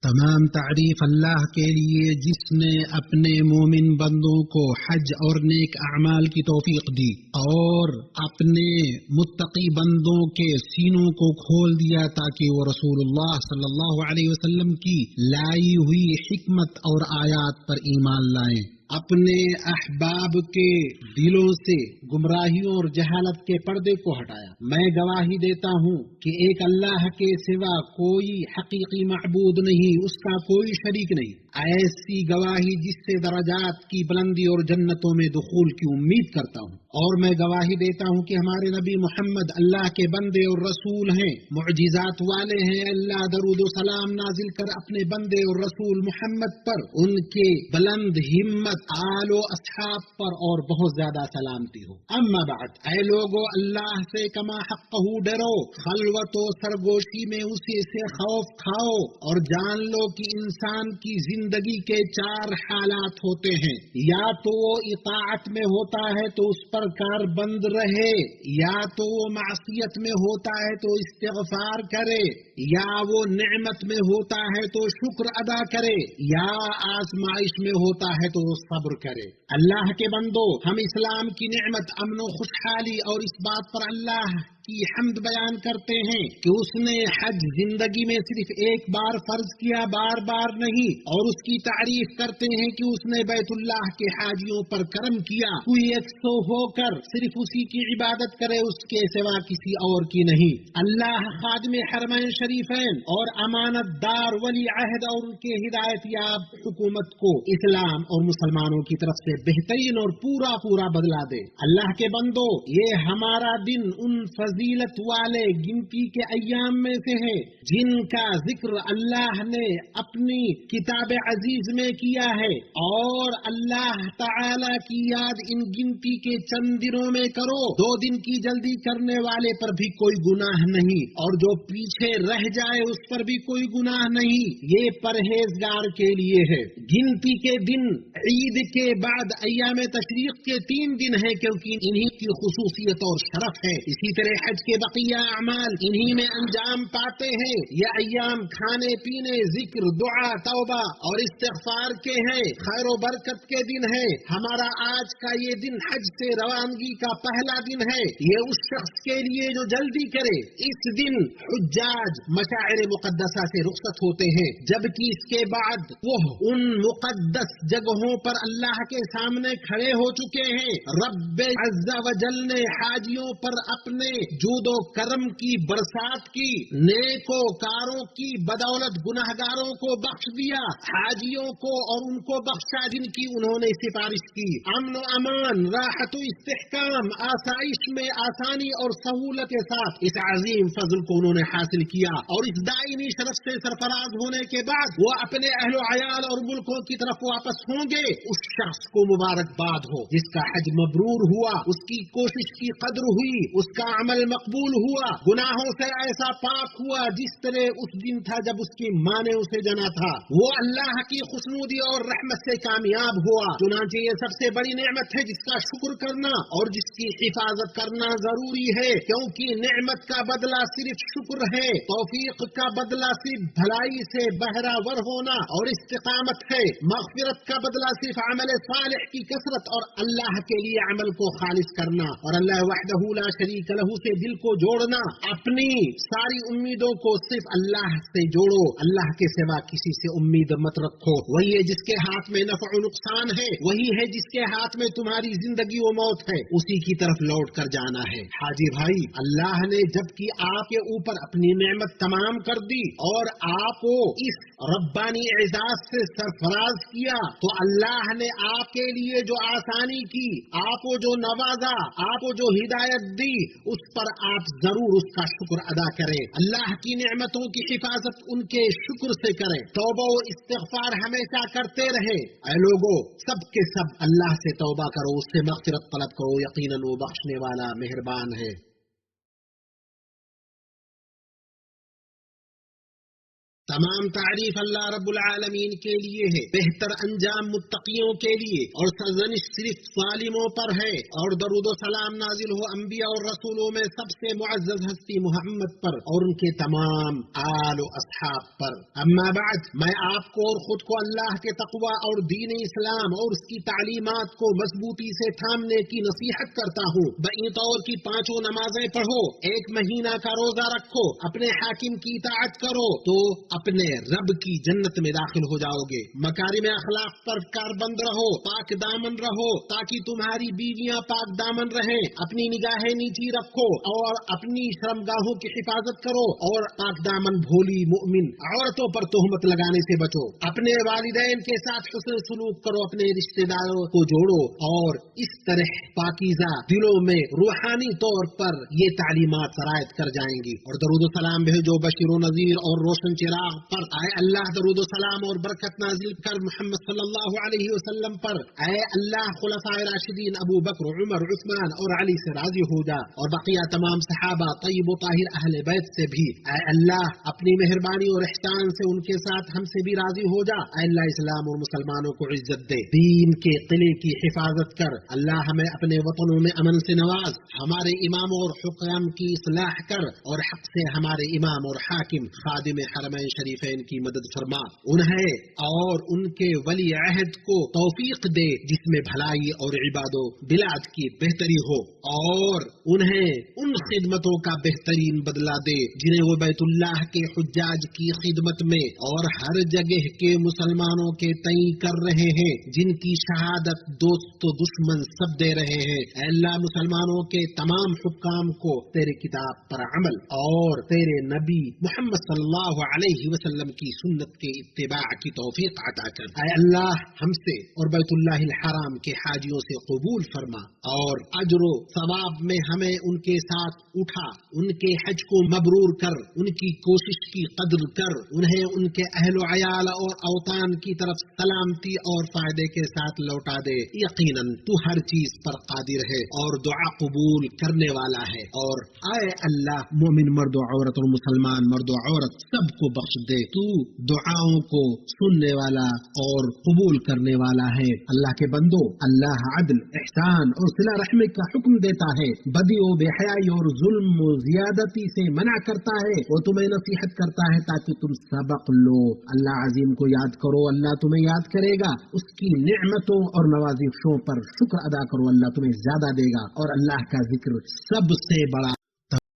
تمام تعریف اللہ کے لیے جس نے اپنے مومن بندوں کو حج اور نیک اعمال کی توفیق دی اور اپنے متقی بندوں کے سینوں کو کھول دیا تاکہ وہ رسول اللہ صلی اللہ علیہ وسلم کی لائی ہوئی حکمت اور آیات پر ایمان لائیں، اپنے احباب کے دلوں سے گمراہیوں اور جہالت کے پردے کو ہٹایا۔ میں گواہی دیتا ہوں کہ ایک اللہ کے سوا کوئی حقیقی معبود نہیں، اس کا کوئی شریک نہیں، ایسی گواہی جس سے درجات کی بلندی اور جنتوں میں دخول کی امید کرتا ہوں، اور میں گواہی دیتا ہوں کہ ہمارے نبی محمد اللہ کے بندے اور رسول ہیں، معجزات والے ہیں۔ اللہ درود و سلام نازل کر اپنے بندے اور رسول محمد پر، ان کے بلند ہمت آل و اصحاب پر اور بہت زیادہ سلامتی ہو۔ اما بعد، اے لوگو، اللہ سے کما حقہ ڈرو، خلوت و سرگوشی میں اسی سے خوف کھاؤ، اور جان لو کہ انسان کی زندگی کے 4 حالات ہوتے ہیں، یا تو وہ اطاعت میں ہوتا ہے تو اس پر کار بند رہے، یا تو وہ معصیت میں ہوتا ہے تو استغفار کرے، یا وہ نعمت میں ہوتا ہے تو شکر ادا کرے، یا آزمائش میں ہوتا ہے تو صبر کرے۔ اللہ کے بندو، ہم اسلام کی نعمت، امن و خوشحالی اور اس بات پر اللہ کی حمد بیان کرتے ہیں کہ اس نے حج زندگی میں صرف ایک بار فرض کیا، بار بار نہیں، اور اس کی تعریف کرتے ہیں کہ اس نے بیت اللہ کے حاجیوں پر کرم کیا، کوئی 100 ہو کر صرف اسی کی عبادت کرے، اس کے سوا کسی اور کی نہیں۔ اللہ خادم حرمین شریفین اور امانت دار ولی عہد اور ان کے ہدایت یاب حکومت کو اسلام اور مسلمانوں کی طرف سے بہترین اور پورا بدلہ دے۔ اللہ کے بندو، یہ ہمارا دن ان فضیلت والے گنتی کے ایام میں سے ہے جن کا ذکر اللہ نے اپنی کتاب عزیز میں کیا ہے، اور اللہ تعالی کی یاد ان گنتی کے چند دنوں میں کرو۔ 2 دن کی جلدی کرنے والے پر بھی کوئی گناہ نہیں، اور جو پیچھے رہ جائے اس پر بھی کوئی گناہ نہیں، یہ پرہیزگار کے لیے ہے۔ گنتی کے دن عید کے بعد ایام تشریق کے 3 دن ہیں، کیونکہ انہی کی خصوصیت اور شرف ہے۔ اسی طرح حج کے بقیہ اعمال انہی میں انجام پاتے ہیں۔ یہ ایام کھانے پینے، ذکر، دعا، توبہ اور استغفار کے ہیں، خیر و برکت کے دن ہیں۔ ہمارا آج کا یہ دن حج سے روانگی کا پہلا دن ہے۔ یہ اس شخص کے لیے جو جلدی کرے۔ اس دن حجاج مشاعر مقدسہ سے رخصت ہوتے ہیں، جبکہ اس کے بعد وہ ان مقدس جگہوں پر اللہ کے سامنے کھڑے ہو چکے ہیں۔ رب عز و جل نے حاجیوں پر اپنے جود و کرم کی برسات کی، نیکو کاروں کی بدولت گناہگاروں کو بخش دیا، حاجیوں کو اور ان کو بخشا جن کی انہوں نے سفارش کی۔ امن و امان، راحت و استحکام، آسائش میں آسانی اور سہولت کے ساتھ اس عظیم فضل کو انہوں نے حاصل کیا، اور اس دائمی شرف سے سرفراز ہونے کے بعد وہ اپنے اہل و عیال اور ملکوں کی طرف واپس ہوں گے۔ اس شخص کو مبارکباد ہو جس کا حج مبرور ہوا، اس کی کوشش کی قدر ہوئی، اس کا عمل مقبول ہوا، گناہوں سے ایسا پاک ہوا جس طرح اس دن تھا جب اس کی ماں نے اسے جنا تھا، وہ اللہ کی خوشنودی اور رحمت سے کامیاب ہوا۔ چنانچہ یہ سب سے بڑی نعمت ہے جس کا شکر کرنا اور جس کی حفاظت کرنا ضروری ہے، کیونکہ نعمت کا بدلہ صرف شکر ہے، توفیق کا بدلہ صرف بھلائی سے بہرہ ہونا اور استقامت ہے، مغفرت کا بدلہ صرف عمل صالح کی کثرت اور اللہ کے لیے عمل کو خالص کرنا اور اللہ وحدہ لا شریک لہ سے دل کو جوڑنا۔ اپنی ساری امیدوں کو صرف اللہ سے جوڑو، اللہ کے سوا کسی سے امید مت رکھو۔ وہی ہے جس کے ہاتھ میں نفع و نقصان ہے، وہی ہے جس کے ہاتھ میں تمہاری زندگی و موت ہے، اسی کی طرف لوٹ کر جانا ہے۔ حاجی بھائی، اللہ نے جب کہ آپ کے اوپر اپنی نعمت تمام کر دی اور آپ کو اس ربانی اعزاز سے سرفراز کیا، تو اللہ نے آپ کے لیے جو آسانی کی، آپ کو جو نوازا، آپ کو جو ہدایت دی، اس پر آپ ضرور اس کا شکر ادا کریں۔ اللہ کی نعمتوں کی حفاظت ان کے شکر سے کریں، توبہ و استغفار ہمیشہ کرتے رہے۔ اے لوگو، سب کے سب اللہ سے توبہ کرو، اس سے مغفرت طلب کرو، یقیناً وہ بخشنے والا مہربان ہے۔ تمام تعریف اللہ رب العالمین کے لیے ہے، بہتر انجام متقیوں کے لیے، اور سرزنش صرف ظالموں پر ہے، اور درود و سلام نازل ہو انبیاء اور رسولوں میں سب سے معزز ہستی محمد پر اور ان کے تمام آل و اصحاب پر۔ اما بعد، میں آپ کو اور خود کو اللہ کے تقوی اور دین اسلام اور اس کی تعلیمات کو مضبوطی سے تھامنے کی نصیحت کرتا ہوں۔ بئی طور کی 5 نمازیں پڑھو، 1 مہینہ کا روزہ رکھو، اپنے حاکم کی اطاعت کرو تو اپنے رب کی جنت میں داخل ہو جاؤ گے۔ مکارم اخلاق پر کاربند رہو، پاک دامن رہو تاکہ تمہاری بیویاں پاک دامن رہیں، اپنی نگاہیں نیچی رکھو اور اپنی شرمگاہوں کی حفاظت کرو، اور پاک دامن بھولی مومن عورتوں پر تہمت لگانے سے بچو۔ اپنے والدین کے ساتھ حسن سلوک کرو، اپنے رشتہ داروں کو جوڑو، اور اس طرح پاکیزہ دلوں میں روحانی طور پر یہ تعلیمات سرایت کر جائیں گی۔ اور درود و سلام بھیجو بشیر و نذیر اور روشن چراغ پر۔ اے اللہ درود و سلام اور برکت نازل کر محمد صلی اللہ علیہ وسلم پر۔ اے اللہ خلفاء راشدین ابو بکر، عمر، عثمان اور علی سے راضی ہو جا، اور بقیہ تمام صحابہ طیب و طاہر اہل بیت سے بھی۔ اے اللہ اپنی مہربانی اور احسان سے ان کے ساتھ ہم سے بھی راضی ہو جا۔ اے اللہ اسلام اور مسلمانوں کو عزت دے، دین کے قلعے کی حفاظت کر۔ اللہ ہمیں اپنے وطنوں میں امن سے نواز، ہمارے امام اور حکام کی اصلاح کر، اور حق سے ہمارے امام اور حاکم خادم حرمین شریفین کی مدد فرما، انہیں اور ان کے ولی عہد کو توفیق دے جس میں بھلائی اور عباد و بلاد کی بہتری ہو، اور انہیں ان خدمتوں کا بہترین بدلہ دے جنہیں وہ بیت اللہ کے حجاج کی خدمت میں اور ہر جگہ کے مسلمانوں کے تئیں کر رہے ہیں، جن کی شہادت دوست و دشمن سب دے رہے ہیں۔ اے اللہ مسلمانوں کے تمام حکام کو تیرے کتاب پر عمل اور تیرے نبی محمد صلی اللہ علیہ وسلم کی سنت کے اتباع کی توفیق عطا کر۔ اے اللہ ہم سے اور بیت اللہ الحرام کے حاجیوں سے قبول فرما، اور اجر و ثواب میں ہمیں ان کے ساتھ اٹھا، ان کے حج کو مبرور کر، ان کی کوشش کی قدر کر، انہیں ان کے اہل و عیال اور اوطان کی طرف سلامتی اور فائدے کے ساتھ لوٹا دے۔ یقیناً تو ہر چیز پر قادر ہے اور دعا قبول کرنے والا ہے۔ اور اے اللہ مومن مرد و عورت اور مسلمان مرد و عورت سب کو بخش دے، تو دعاؤں کو سننے والا اور قبول کرنے والا ہے۔ اللہ کے بندو، اللہ عدل، احسان اور صلہ رحمی کا حکم دیتا ہے، بدی و بے حیائی اور ظلم و زیادتی سے منع کرتا ہے، وہ تمہیں نصیحت کرتا ہے تاکہ تم سبق لو۔ اللہ عظیم کو یاد کرو، اللہ تمہیں یاد کرے گا، اس کی نعمتوں اور نوازشوں پر شکر ادا کرو، اللہ تمہیں زیادہ دے گا، اور اللہ کا ذکر سب سے بڑا